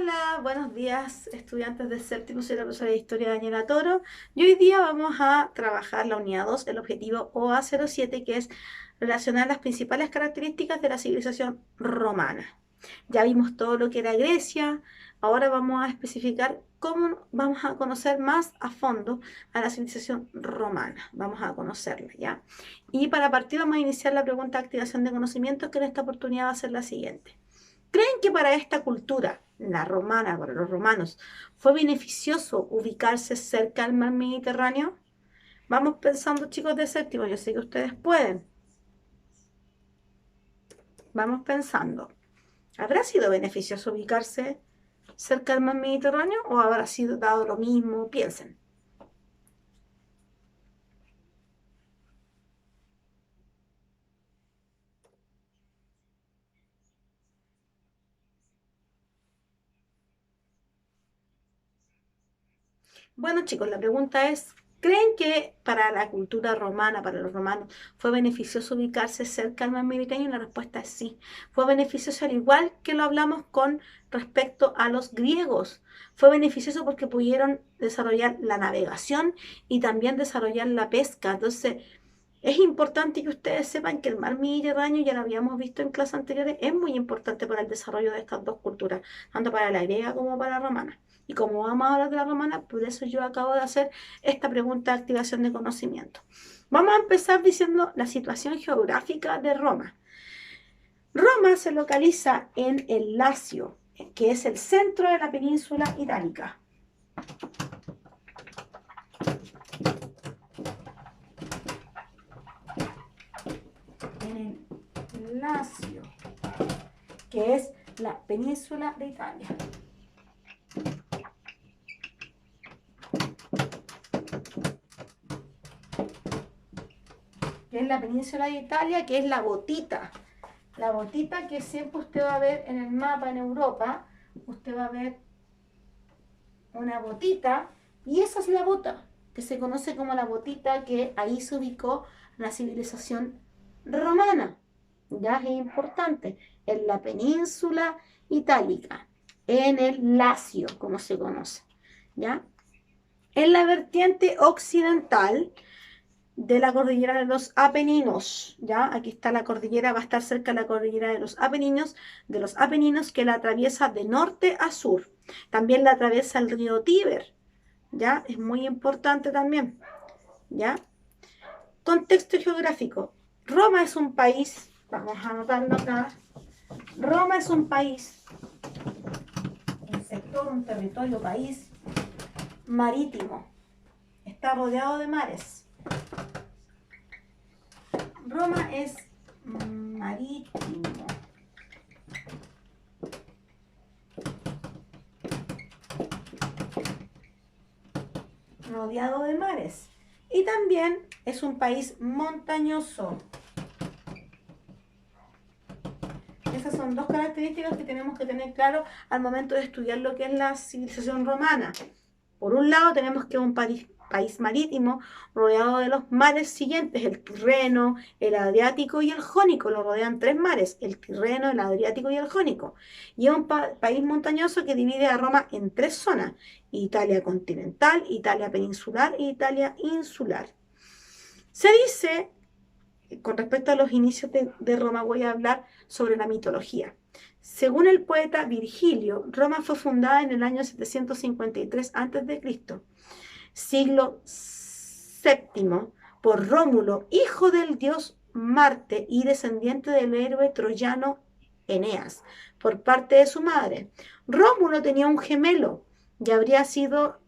Hola, buenos días estudiantes de séptimo, soy la profesora de Historia Daniela Toro y hoy día vamos a trabajar la unidad 2, el objetivo OA07, que es relacionar las principales características de la civilización romana. Ya vimos todo lo que era Grecia, ahora vamos a especificar cómo vamos a conocer más a fondo a la civilización romana, vamos a conocerla, ¿ya? Y para partir vamos a iniciar la pregunta de activación de conocimientos, que en esta oportunidad va a ser la siguiente. ¿Creen que para esta cultura, la romana, para los romanos, fue beneficioso ubicarse cerca al mar Mediterráneo? Vamos pensando, chicos de séptimo, yo sé que ustedes pueden. Vamos pensando. ¿Habrá sido beneficioso ubicarse cerca al mar Mediterráneo o habrá sido dado lo mismo? Piensen. Bueno, chicos, la pregunta es, ¿creen que para la cultura romana, para los romanos, fue beneficioso ubicarse cerca al mar Mediterráneo? Y la respuesta es sí. Fue beneficioso al igual que lo hablamos con respecto a los griegos. Fue beneficioso porque pudieron desarrollar la navegación y también desarrollar la pesca. Entonces, es importante que ustedes sepan que el mar Mediterráneo, ya lo habíamos visto en clases anteriores, es muy importante para el desarrollo de estas dos culturas, tanto para la griega como para la romana. Y como vamos a hablar de la romana, por eso yo acabo de hacer esta pregunta de activación de conocimiento. Vamos a empezar diciendo la situación geográfica de Roma. Roma se localiza en el Lacio, que es el centro de la península itálica. En el Lacio, que es la península de Italia. Que es la península de Italia, que es la botita. La botita que siempre usted va a ver en el mapa en Europa, usted va a ver una botita, y esa es la bota, que se conoce como la botita, que ahí se ubicó la civilización romana. Ya es importante, en la península itálica, en el Lacio, como se conoce. ¿Ya? En la vertiente occidental de la cordillera de los Apeninos, ¿ya? Aquí está la cordillera, va a estar cerca de la cordillera de los Apeninos, que la atraviesa de norte a sur. También la atraviesa el río Tíber, ¿ya? Es muy importante también, ¿ya? Contexto geográfico. Roma es un país, vamos a anotarlo acá. Roma es un país, un sector, un territorio, país marítimo. Está rodeado de mares. Roma es marítimo. Rodeado de mares. Y también es un país montañoso. Esas son dos características que tenemos que tener claro al momento de estudiar lo que es la civilización romana. Por un lado tenemos que es un país marítimo rodeado de los mares siguientes, el Tirreno, el Adriático y el Jónico. Lo rodean tres mares, el Tirreno, el Adriático y el Jónico. Y es un país montañoso que divide a Roma en tres zonas: Italia continental, Italia peninsular e Italia insular. Se dice, con respecto a los inicios de Roma, voy a hablar sobre la mitología. Según el poeta Virgilio, Roma fue fundada en el año 753 a.C., siglo VII, por Rómulo, hijo del dios Marte y descendiente del héroe troyano Eneas, por parte de su madre. Rómulo tenía un gemelo y habrían sido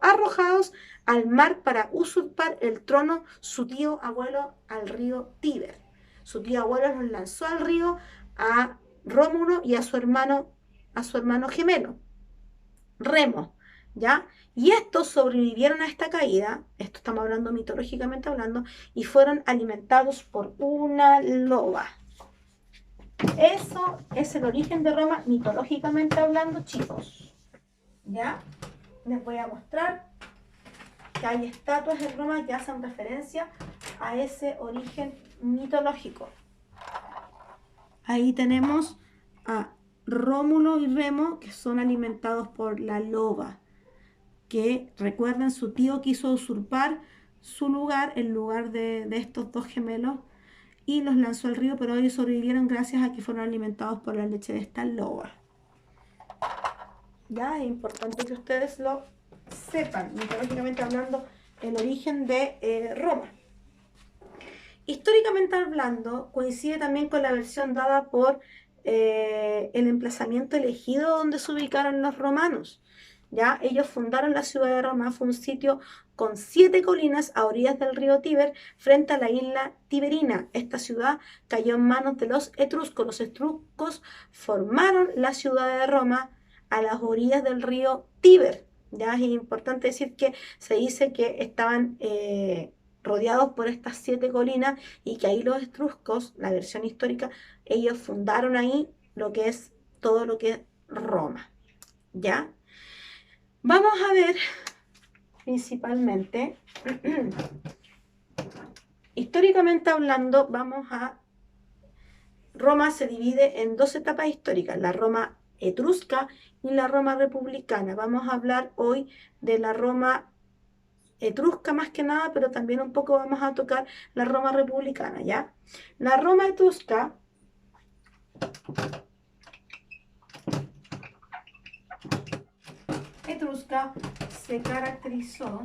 arrojados al mar para usurpar el trono su tío abuelo al río Tíber. Su tío abuelo los lanzó al río a Rómulo y a su hermano gemelo, Remo, ¿ya? Y estos sobrevivieron a esta caída, esto estamos hablando mitológicamente hablando, y fueron alimentados por una loba. Eso es el origen de Roma mitológicamente hablando, chicos. ¿Ya? Les voy a mostrar que hay estatuas en Roma que hacen referencia a ese origen mitológico. Ahí tenemos a Rómulo y Remo, que son alimentados por la loba, que recuerden, su tío quiso usurpar su lugar, el lugar de estos dos gemelos, y los lanzó al río, pero ellos sobrevivieron gracias a que fueron alimentados por la leche de esta loba. Ya es importante que ustedes lo sepan, mitológicamente hablando, el origen de Roma. Históricamente hablando, coincide también con la versión dada por el emplazamiento elegido donde se ubicaron los romanos. ¿Ya? Ellos fundaron la ciudad de Roma, fue un sitio con 7 colinas a orillas del río Tíber, frente a la isla Tiberina. Esta ciudad cayó en manos de los etruscos. Los etruscos formaron la ciudad de Roma a las orillas del río Tíber. ¿Ya? Es importante decir que se dice que estaban rodeados por estas 7 colinas y que ahí los etruscos, la versión histórica, ellos fundaron ahí lo que es todo lo que es Roma. ¿Ya? Vamos a ver principalmente, históricamente hablando, Roma se divide en 2 etapas históricas, la Roma etrusca y la Roma republicana. Vamos a hablar hoy de la Roma etrusca más que nada, pero también un poco vamos a tocar la Roma republicana, ¿ya? La Roma etrusca se caracterizó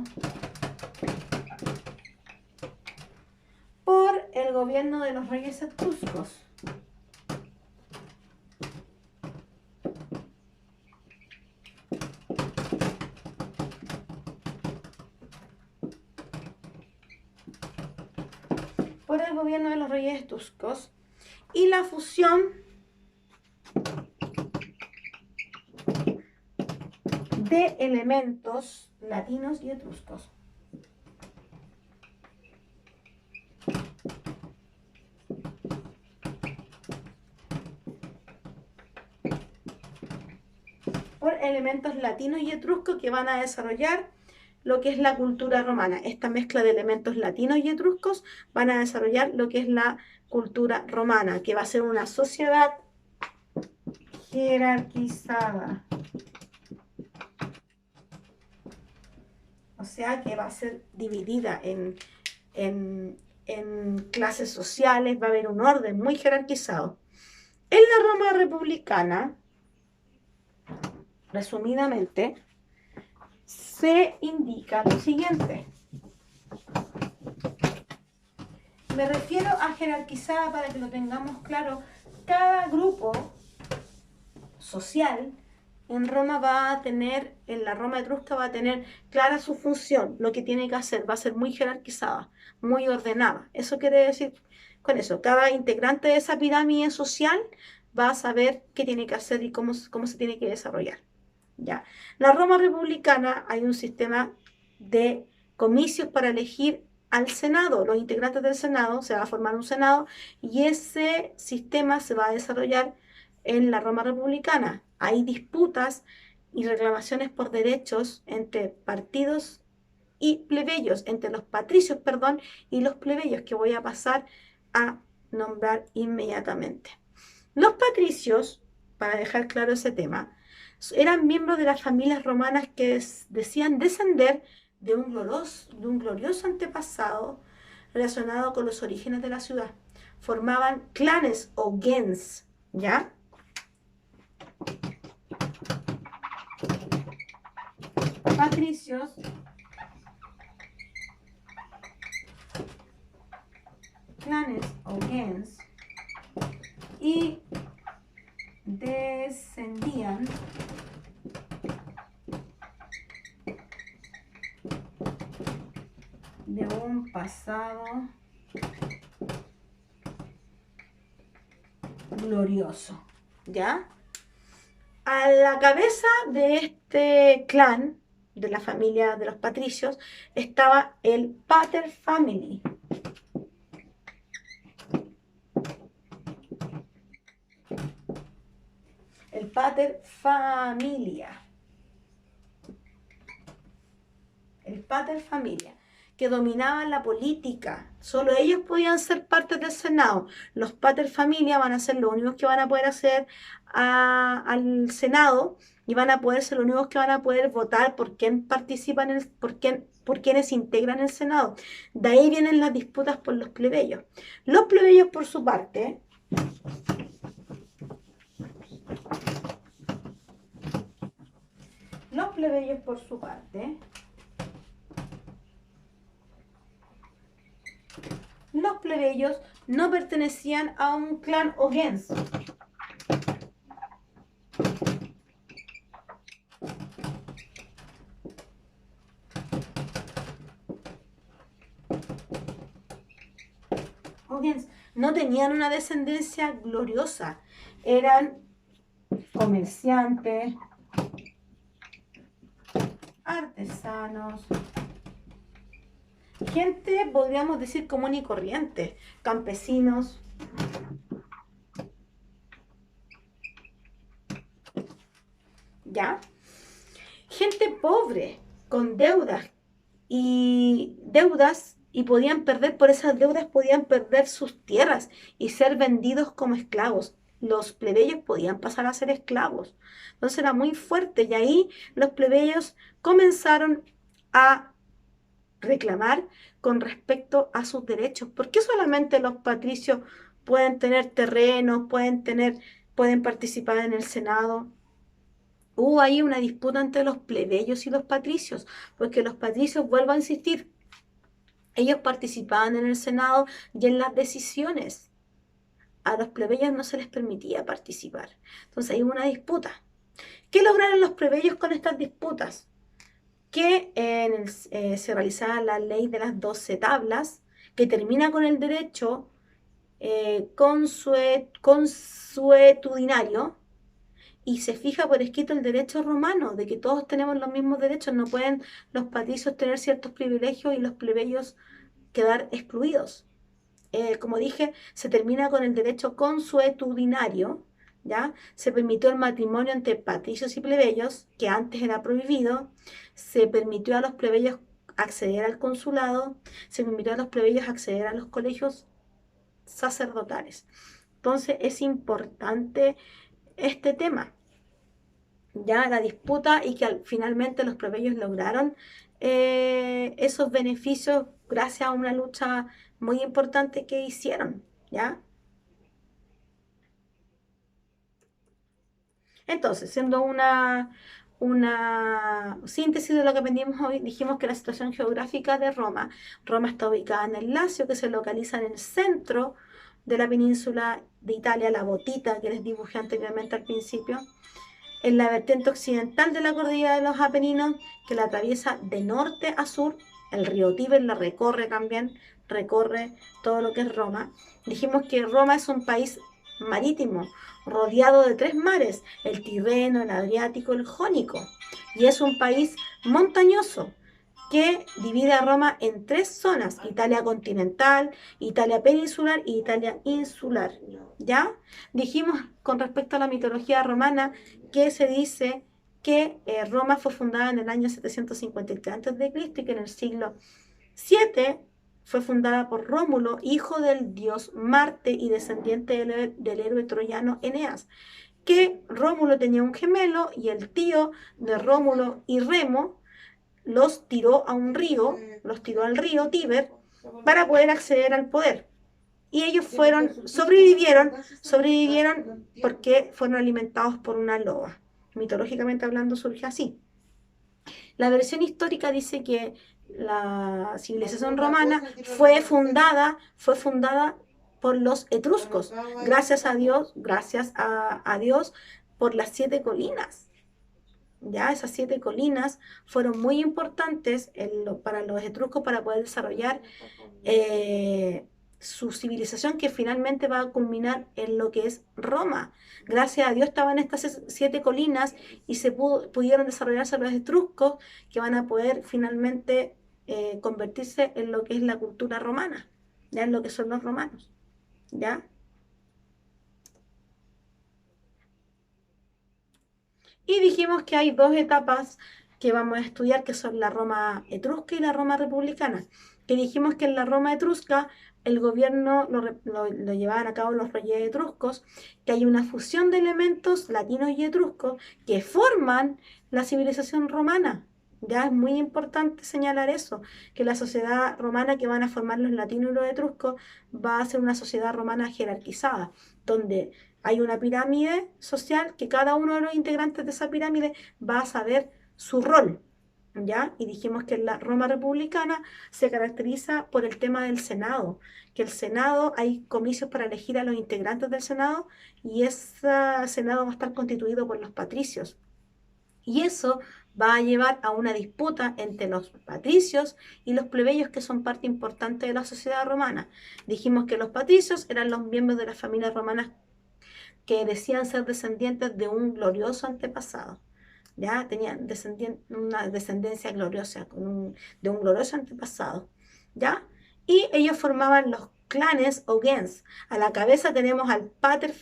por el gobierno de los reyes etruscos. Por el gobierno de los reyes etruscos y la fusión de elementos latinos y etruscos. Por elementos latinos y etruscos que van a desarrollar lo que es la cultura romana. Esta mezcla de elementos latinos y etruscos van a desarrollar lo que es la cultura romana, que va a ser una sociedad jerarquizada. O sea que va a ser dividida en clases sociales, va a haber un orden muy jerarquizado. En la Roma republicana, resumidamente, se indica lo siguiente. Me refiero a jerarquizada para que lo tengamos claro. Cada grupo social en Roma va a tener, en la Roma etrusca va a tener clara su función, lo que tiene que hacer, va a ser muy jerarquizada, muy ordenada. Eso quiere decir con eso, cada integrante de esa pirámide social va a saber qué tiene que hacer y cómo se tiene que desarrollar. ¿Ya? La Roma republicana hay un sistema de comicios para elegir al Senado, los integrantes del Senado, se va a formar un Senado y ese sistema se va a desarrollar en la Roma republicana. Hay disputas y reclamaciones por derechos entre partidos y plebeyos, entre los patricios, perdón, y los plebeyos, que voy a pasar a nombrar inmediatamente. Los patricios, para dejar claro ese tema, eran miembros de las familias romanas que decían descender de un glorioso antepasado relacionado con los orígenes de la ciudad. Formaban clanes o gens, ¿ya? Patricios clanes o gens y descendían de un pasado glorioso, ¿ya? A la cabeza de este clan, de la familia de los patricios, estaba el pater family. El pater familia. El pater familia, que dominaban la política. Solo ellos podían ser parte del Senado. Los pater familia van a ser los únicos que van a poder hacer al Senado y van a poder ser los únicos que van a poder votar por quién participa por quienes integran el Senado. De ahí vienen las disputas por los plebeyos. Los plebeyos, por su parte, los plebeyos, por su parte, los plebeyos no pertenecían a un clan o gens. No tenían una descendencia gloriosa, eran comerciantes, artesanos, gente, podríamos decir, común y corriente, campesinos, ¿ya? Gente pobre, con deudas y podían perder, por esas deudas podían perder sus tierras y ser vendidos como esclavos. Los plebeyos podían pasar a ser esclavos. Entonces era muy fuerte y ahí los plebeyos comenzaron a reclamar con respecto a sus derechos. ¿Por qué solamente los patricios pueden tener terrenos, pueden participar en el Senado? Hubo ahí una disputa entre los plebeyos y los patricios, porque los patricios, vuelvo a insistir, ellos participaban en el Senado y en las decisiones. A los plebeyos no se les permitía participar. Entonces hay una disputa. ¿Qué lograron los plebeyos con estas disputas? Que se realizaba la ley de las 12 tablas, que termina con el derecho consuetudinario, y se fija por escrito el derecho romano, de que todos tenemos los mismos derechos, no pueden los patricios tener ciertos privilegios y los plebeyos quedar excluidos. Como dije, se termina con el derecho consuetudinario, ¿ya? Se permitió el matrimonio entre patricios y plebeyos, que antes era prohibido, se permitió a los plebeyos acceder al consulado, se permitió a los plebeyos acceder a los colegios sacerdotales. Entonces es importante este tema, ya la disputa, y que finalmente los plebeyos lograron esos beneficios gracias a una lucha muy importante que hicieron, ¿ya? Entonces, siendo una síntesis de lo que aprendimos hoy, dijimos que la situación geográfica de Roma está ubicada en el Lacio, que se localiza en el centro de la península de Italia, la botita que les dibujé anteriormente al principio, en la vertiente occidental de la cordillera de los Apeninos, que la atraviesa de norte a sur. El río Tíber la recorre también, recorre todo lo que es Roma. Dijimos que Roma es un país marítimo, rodeado de 3 mares, el Tirreno, el Adriático, el Jónico, y es un país montañoso que divide a Roma en 3 zonas: Italia continental, Italia peninsular y Italia insular. ¿Ya? Dijimos con respecto a la mitología romana que se dice que Roma fue fundada en el año 753 a.C. y que en el siglo 7 fue fundada por Rómulo, hijo del dios Marte y descendiente del héroe troyano Eneas. Que Rómulo tenía un gemelo y el tío de Rómulo y Remo los tiró a un río, los tiró al río Tíber para poder acceder al poder. Y ellos sobrevivieron porque fueron alimentados por una loba. Mitológicamente hablando surge así. La versión histórica dice que la civilización romana fue fundada por los etruscos, gracias a Dios por las 7 colinas. Ya esas 7 colinas fueron muy importantes para los etruscos para poder desarrollar su civilización, que finalmente va a culminar en lo que es Roma. Gracias a Dios estaban estas 7 colinas y pudieron desarrollarse los etruscos, que van a poder finalmente convertirse en lo que es la cultura romana, ya en lo que son los romanos. ¿Ya? Y dijimos que hay 2 etapas que vamos a estudiar, que son la Roma etrusca y la Roma republicana. que dijimos que en la Roma etrusca el gobierno lo llevaban a cabo los reyes etruscos, que hay una fusión de elementos latinos y etruscos que forman la civilización romana. Ya es muy importante señalar eso, que la sociedad romana que van a formar los latinos y los etruscos va a ser una sociedad romana jerarquizada, donde hay una pirámide social que cada uno de los integrantes de esa pirámide va a saber su rol, ¿ya? Y dijimos que la Roma republicana se caracteriza por el tema del Senado, que el Senado, hay comicios para elegir a los integrantes del Senado y ese Senado va a estar constituido por los patricios. Y eso va a llevar a una disputa entre los patricios y los plebeyos, que son parte importante de la sociedad romana. Dijimos que los patricios eran los miembros de las familias romanas que decían ser descendientes de un glorioso antepasado. ¿Ya? Tenían una descendencia gloriosa, de un glorioso antepasado, ¿ya? Y ellos formaban los clanes o gens. A la cabeza tenemos al pater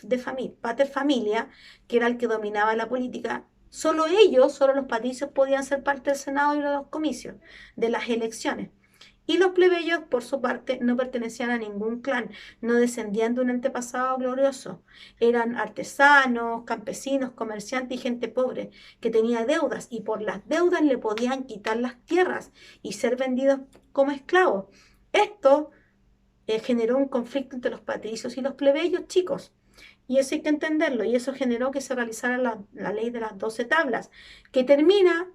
familia, que era el que dominaba la política. Solo ellos, solo los patricios podían ser parte del Senado y de los comicios, de las elecciones. Y los plebeyos, por su parte, no pertenecían a ningún clan, no descendían de un antepasado glorioso. Eran artesanos, campesinos, comerciantes y gente pobre que tenía deudas, y por las deudas le podían quitar las tierras y ser vendidos como esclavos. Esto generó un conflicto entre los patricios y los plebeyos, chicos. Y eso hay que entenderlo, y eso generó que se realizara la ley de las 12 tablas, que termina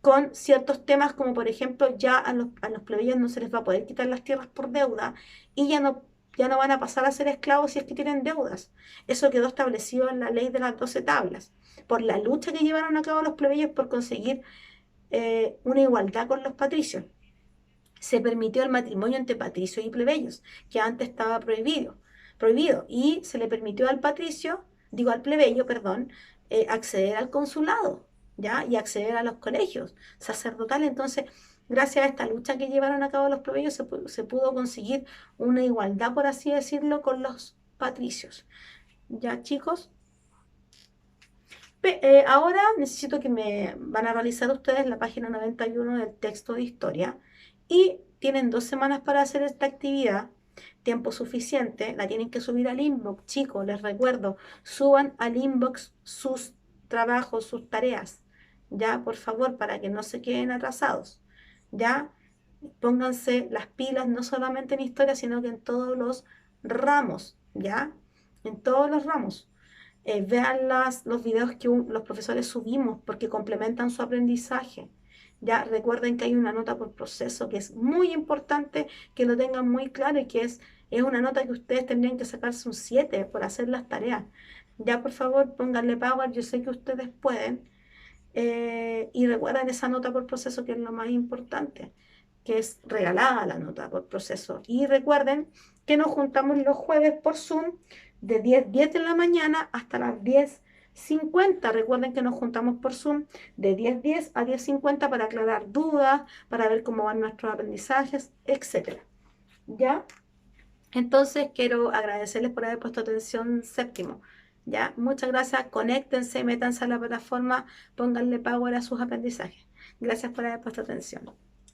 con ciertos temas como, por ejemplo, ya a los plebeyos no se les va a poder quitar las tierras por deuda y ya no van a pasar a ser esclavos si es que tienen deudas. Eso quedó establecido en la ley de las 12 tablas, por la lucha que llevaron a cabo los plebeyos por conseguir una igualdad con los patricios. Se permitió el matrimonio entre patricios y plebeyos, que antes estaba prohibido, y se le permitió al al plebeyo, perdón, acceder al consulado, ¿ya? Y acceder a los colegios sacerdotales. Entonces, gracias a esta lucha que llevaron a cabo los plebeyos, se pudo conseguir una igualdad, por así decirlo, con los patricios. ¿Ya, chicos? Ahora necesito que me van a realizar ustedes la página 91 del texto de historia, y tienen 2 semanas para hacer esta actividad, tiempo suficiente. La tienen que subir al inbox, chicos, les recuerdo, suban al inbox sus trabajos, sus tareas, ya, por favor, para que no se queden atrasados, ya. Pónganse las pilas no solamente en historia, sino que en todos los ramos, ya, en todos los ramos. Vean los videos que los profesores subimos, porque complementan su aprendizaje. Ya recuerden que hay una nota por proceso que es muy importante que lo tengan muy claro, y que es una nota que ustedes tendrían que sacarse un 7 por hacer las tareas. Ya, por favor, pónganle power, yo sé que ustedes pueden. Y recuerden esa nota por proceso, que es lo más importante, que es regalada la nota por proceso. Y recuerden que nos juntamos los jueves por Zoom de 10 de la mañana hasta las 10:50. Recuerden que nos juntamos por Zoom de 10:10 a 10:50 para aclarar dudas, para ver cómo van nuestros aprendizajes, etc. ¿Ya? Entonces quiero agradecerles por haber puesto atención séptimo. ¿Ya? Muchas gracias, conéctense, métanse a la plataforma, pónganle power a sus aprendizajes. Gracias por haber puesto atención.